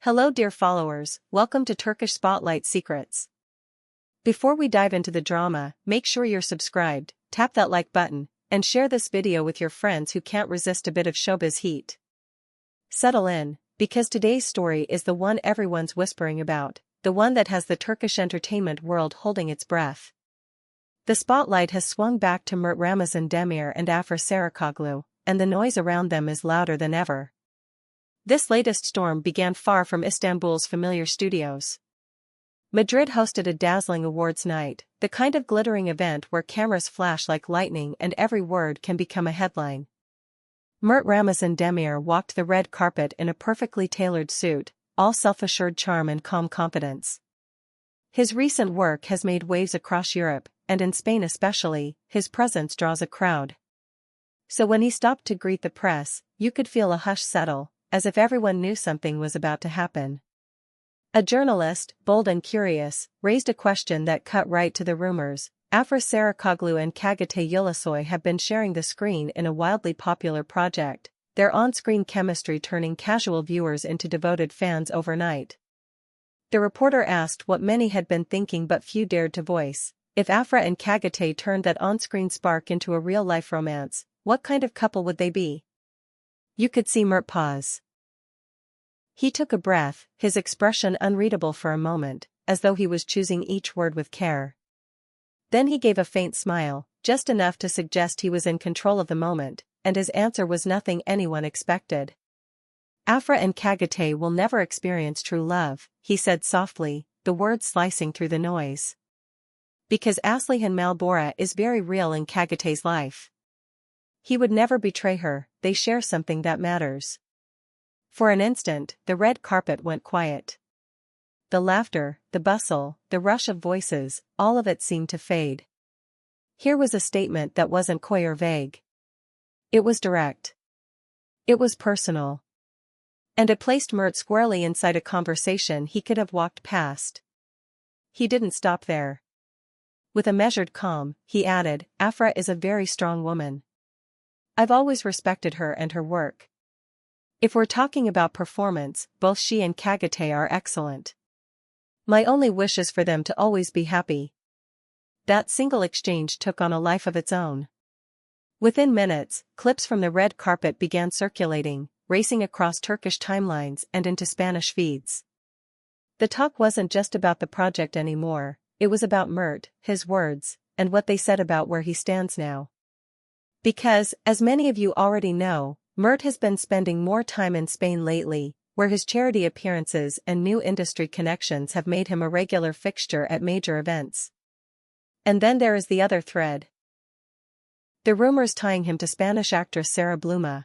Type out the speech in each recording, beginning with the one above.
Hello dear followers, welcome to Turkish Spotlight Secrets. Before we dive into the drama, make sure you're subscribed, tap that like button, and share this video with your friends who can't resist a bit of showbiz heat. Settle in, because today's story is the one everyone's whispering about, the one that has the Turkish entertainment world holding its breath. The spotlight has swung back to Mert Demir and Afra Saraçoğlu, and the noise around them is louder than ever. This latest storm began far from Istanbul's familiar studios. Madrid hosted a dazzling awards night, the kind of glittering event where cameras flash like lightning and every word can become a headline. Mert Demir walked the red carpet in a perfectly tailored suit, all self-assured charm and calm confidence. His recent work has made waves across Europe, and in Spain especially, his presence draws a crowd. So when he stopped to greet the press, you could feel a hush settle, as if everyone knew something was about to happen. A journalist, bold and curious, raised a question that cut right to the rumors. Afra Saraçoğlu and Çağatay Ulusoy have been sharing the screen in a wildly popular project, their on-screen chemistry turning casual viewers into devoted fans overnight. The reporter asked what many had been thinking but few dared to voice: if Afra and Çağatay turned that on-screen spark into a real-life romance, what kind of couple would they be? You could see Mert pause. He took a breath, his expression unreadable for a moment, as though he was choosing each word with care. Then he gave a faint smile, just enough to suggest he was in control of the moment, and his answer was nothing anyone expected. Afra and Çağatay will never experience true love, he said softly, the words slicing through the noise. Because Aslihan Malbora is very real in Çağatay's life. He would never betray her, they share something that matters. For an instant, the red carpet went quiet. The laughter, the bustle, the rush of voices, all of it seemed to fade. Here was a statement that wasn't coy or vague. It was direct. It was personal. And it placed Mert squarely inside a conversation he could have walked past. He didn't stop there. With a measured calm, he added, Afra is a very strong woman. I've always respected her and her work. If we're talking about performance, both she and Çağatay are excellent. My only wish is for them to always be happy. That single exchange took on a life of its own. Within minutes, clips from the red carpet began circulating, racing across Turkish timelines and into Spanish feeds. The talk wasn't just about the project anymore, it was about Mert, his words, and what they said about where he stands now. Because, as many of you already know, Mert has been spending more time in Spain lately, where his charity appearances and new industry connections have made him a regular fixture at major events. And then there is the other thread. The rumors tying him to Spanish actress Sara Bluma.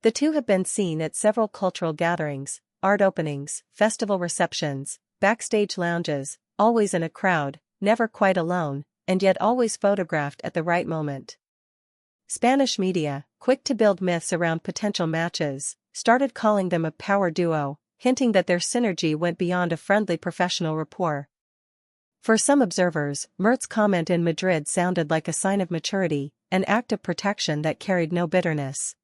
The two have been seen at several cultural gatherings, art openings, festival receptions, backstage lounges, always in a crowd, never quite alone, and yet always photographed at the right moment. Spanish media, quick to build myths around potential matches, started calling them a power duo, hinting that their synergy went beyond a friendly professional rapport. For some observers, Mert's comment in Madrid sounded like a sign of maturity, an act of protection that carried no bitterness.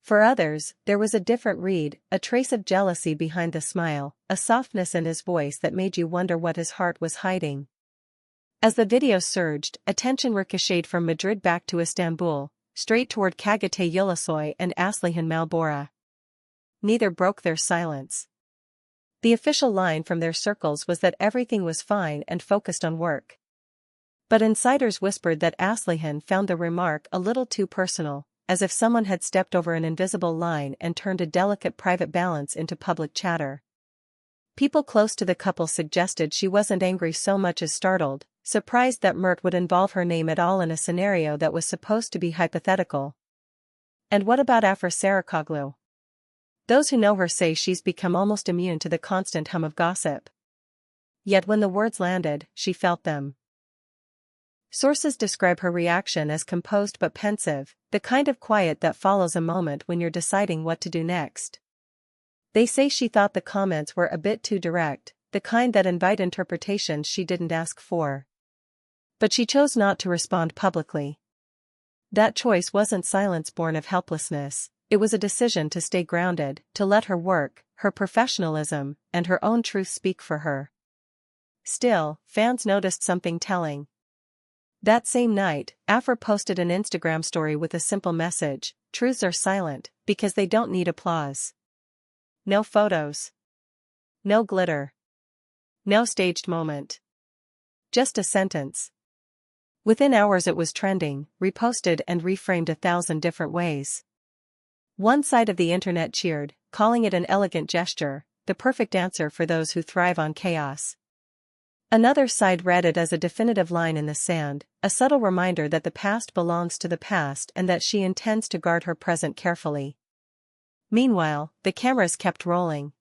For others, there was a different read, a trace of jealousy behind the smile, a softness in his voice that made you wonder what his heart was hiding. As the video surged, attention ricocheted from Madrid back to Istanbul, straight toward Çağatay Ulusoy and Aslihan Malbora. Neither broke their silence. The official line from their circles was that everything was fine and focused on work. But insiders whispered that Aslihan found the remark a little too personal, as if someone had stepped over an invisible line and turned a delicate private balance into public chatter. People close to the couple suggested she wasn't angry so much as startled, surprised that Mert would involve her name at all in a scenario that was supposed to be hypothetical. And what about Afra Saraçoğlu? Those who know her say she's become almost immune to the constant hum of gossip. Yet when the words landed, she felt them. Sources describe her reaction as composed but pensive, the kind of quiet that follows a moment when you're deciding what to do next. They say she thought the comments were a bit too direct, the kind that invite interpretations she didn't ask for. But she chose not to respond publicly. That choice wasn't silence born of helplessness, it was a decision to stay grounded, to let her work, her professionalism, and her own truth speak for her. Still, fans noticed something telling. That same night, Afra posted an Instagram story with a simple message: truths are silent, because they don't need applause. No photos. No glitter. No staged moment. Just a sentence. Within hours it was trending, reposted and reframed 1,000 different ways. One side of the internet cheered, calling it an elegant gesture, the perfect answer for those who thrive on chaos. Another side read it as a definitive line in the sand, a subtle reminder that the past belongs to the past and that she intends to guard her present carefully. Meanwhile, the cameras kept rolling.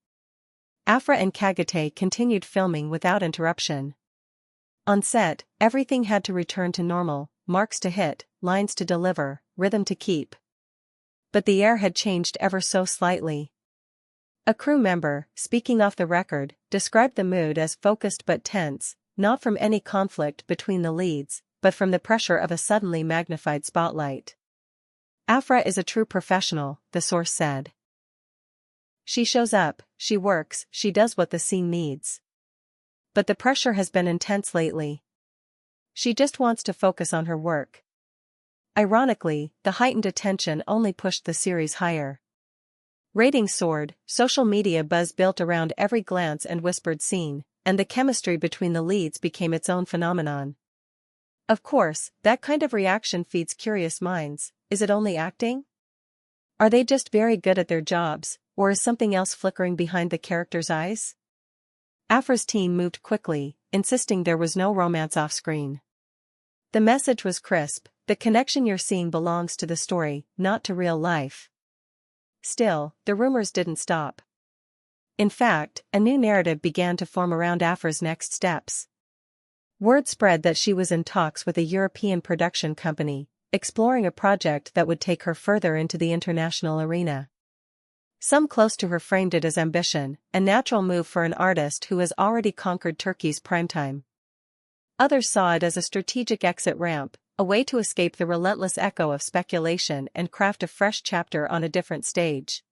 Afra and Kagate continued filming without interruption. On set, everything had to return to normal, marks to hit, lines to deliver, rhythm to keep. But the air had changed ever so slightly. A crew member, speaking off the record, described the mood as focused but tense, not from any conflict between the leads, but from the pressure of a suddenly magnified spotlight. Afra is a true professional, the source said. She shows up, she works, she does what the scene needs. But the pressure has been intense lately. She just wants to focus on her work. Ironically, the heightened attention only pushed the series higher. Ratings soared, social media buzz built around every glance and whispered scene, and the chemistry between the leads became its own phenomenon. Of course, that kind of reaction feeds curious minds. Is it only acting? Are they just very good at their jobs, or is something else flickering behind the characters' eyes? Afra's team moved quickly, insisting there was no romance off-screen. The message was crisp: the connection you're seeing belongs to the story, not to real life. Still, the rumors didn't stop. In fact, a new narrative began to form around Afra's next steps. Word spread that she was in talks with a European production company, exploring a project that would take her further into the international arena. Some close to her framed it as ambition, a natural move for an artist who has already conquered Turkey's primetime. Others saw it as a strategic exit ramp, a way to escape the relentless echo of speculation and craft a fresh chapter on a different stage.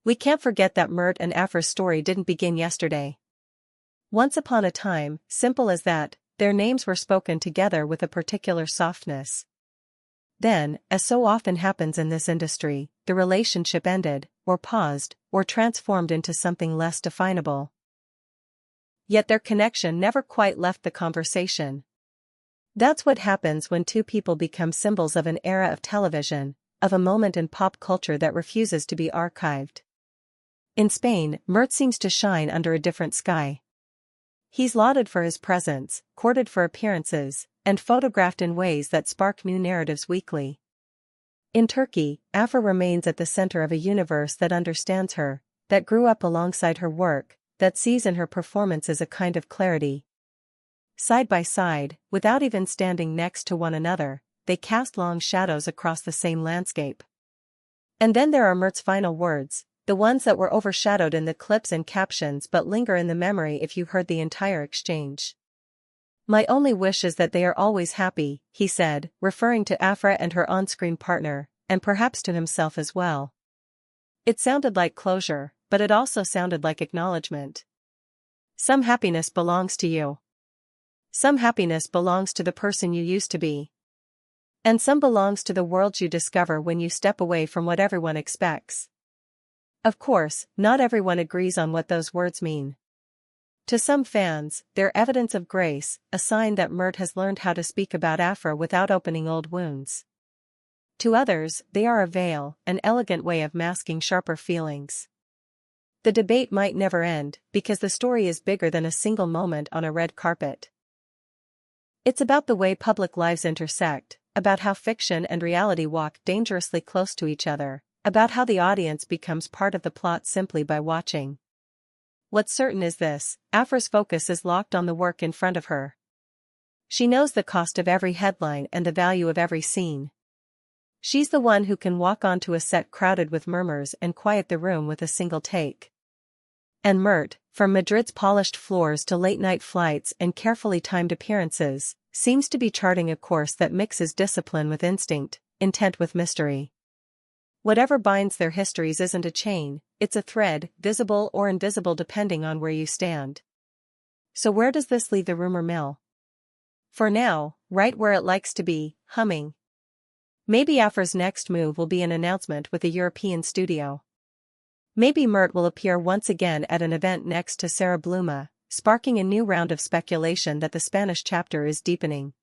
We can't forget that Mert and Afra's story didn't begin yesterday. Once upon a time, simple as that, their names were spoken together with a particular softness. Then, as so often happens in this industry, the relationship ended, or paused, or transformed into something less definable. Yet their connection never quite left the conversation. That's what happens when two people become symbols of an era of television, of a moment in pop culture that refuses to be archived. In Spain, Mert seems to shine under a different sky. He's lauded for his presence, courted for appearances, and photographed in ways that spark new narratives weekly. In Turkey, Afra remains at the center of a universe that understands her, that grew up alongside her work, that sees in her performances a kind of clarity. Side by side, without even standing next to one another, they cast long shadows across the same landscape. And then there are Mert's final words, the ones that were overshadowed in the clips and captions but linger in the memory if you heard the entire exchange. "My only wish is that they are always happy," he said, referring to Afra and her on-screen partner, and perhaps to himself as well. It sounded like closure, but it also sounded like acknowledgement. Some happiness belongs to you. Some happiness belongs to the person you used to be. And some belongs to the world you discover when you step away from what everyone expects. Of course, not everyone agrees on what those words mean. To some fans, they're evidence of grace, a sign that Mert has learned how to speak about Afra without opening old wounds. To others, they are a veil, an elegant way of masking sharper feelings. The debate might never end, because the story is bigger than a single moment on a red carpet. It's about the way public lives intersect, about how fiction and reality walk dangerously close to each other, about how the audience becomes part of the plot simply by watching. What's certain is this: Afra's focus is locked on the work in front of her. She knows the cost of every headline and the value of every scene. She's the one who can walk onto a set crowded with murmurs and quiet the room with a single take. And Mert, from Madrid's polished floors to late-night flights and carefully timed appearances, seems to be charting a course that mixes discipline with instinct, intent with mystery. Whatever binds their histories isn't a chain, it's a thread, visible or invisible depending on where you stand. So where does this leave the rumor mill? For now, right where it likes to be, humming. Maybe Afra's next move will be an announcement with a European studio. Maybe Mert will appear once again at an event next to Sarah Bluma, sparking a new round of speculation that the Spanish chapter is deepening.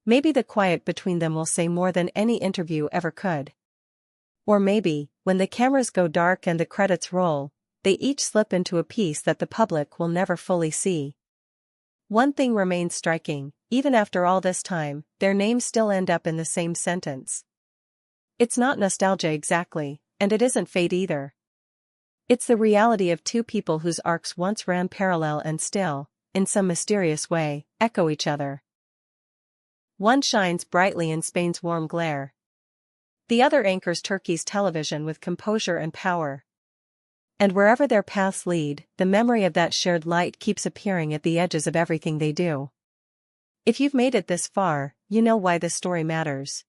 Maybe the quiet between them will say more than any interview ever could. Or maybe, when the cameras go dark and the credits roll, they each slip into a piece that the public will never fully see. One thing remains striking, even after all this time, their names still end up in the same sentence. It's not nostalgia exactly, and it isn't fate either. It's the reality of two people whose arcs once ran parallel and still, in some mysterious way, echo each other. One shines brightly in Spain's warm glare. The other anchors Turkey's television with composure and power. And wherever their paths lead, the memory of that shared light keeps appearing at the edges of everything they do. If you've made it this far, you know why this story matters.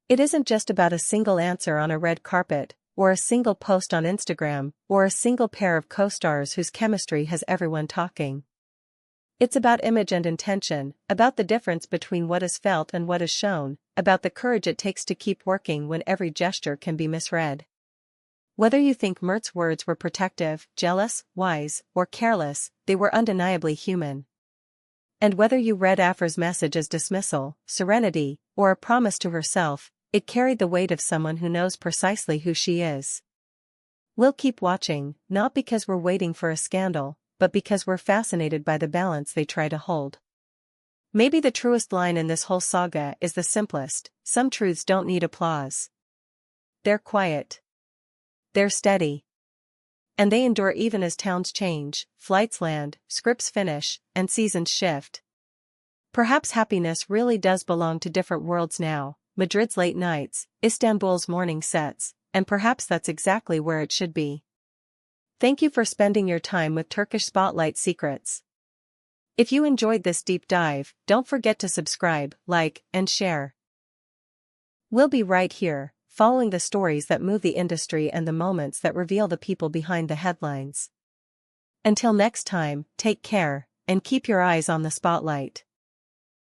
It isn't just about a single answer on a red carpet, or a single post on Instagram, or a single pair of co-stars whose chemistry has everyone talking. It's about image and intention, about the difference between what is felt and what is shown, about the courage it takes to keep working when every gesture can be misread. Whether you think Mert's words were protective, jealous, wise, or careless, they were undeniably human. And whether you read Afra's message as dismissal, serenity, or a promise to herself, it carried the weight of someone who knows precisely who she is. We'll keep watching, not because we're waiting for a scandal, but because we're fascinated by the balance they try to hold. Maybe the truest line in this whole saga is the simplest: some truths don't need applause. They're quiet. They're steady. And they endure even as towns change, flights land, scripts finish, and seasons shift. Perhaps happiness really does belong to different worlds now, Madrid's late nights, Istanbul's morning sets, and perhaps that's exactly where it should be. Thank you for spending your time with Turkish Spotlight Secrets. If you enjoyed this deep dive, don't forget to subscribe, like, and share. We'll be right here, following the stories that move the industry and the moments that reveal the people behind the headlines. Until next time, take care, and keep your eyes on the spotlight.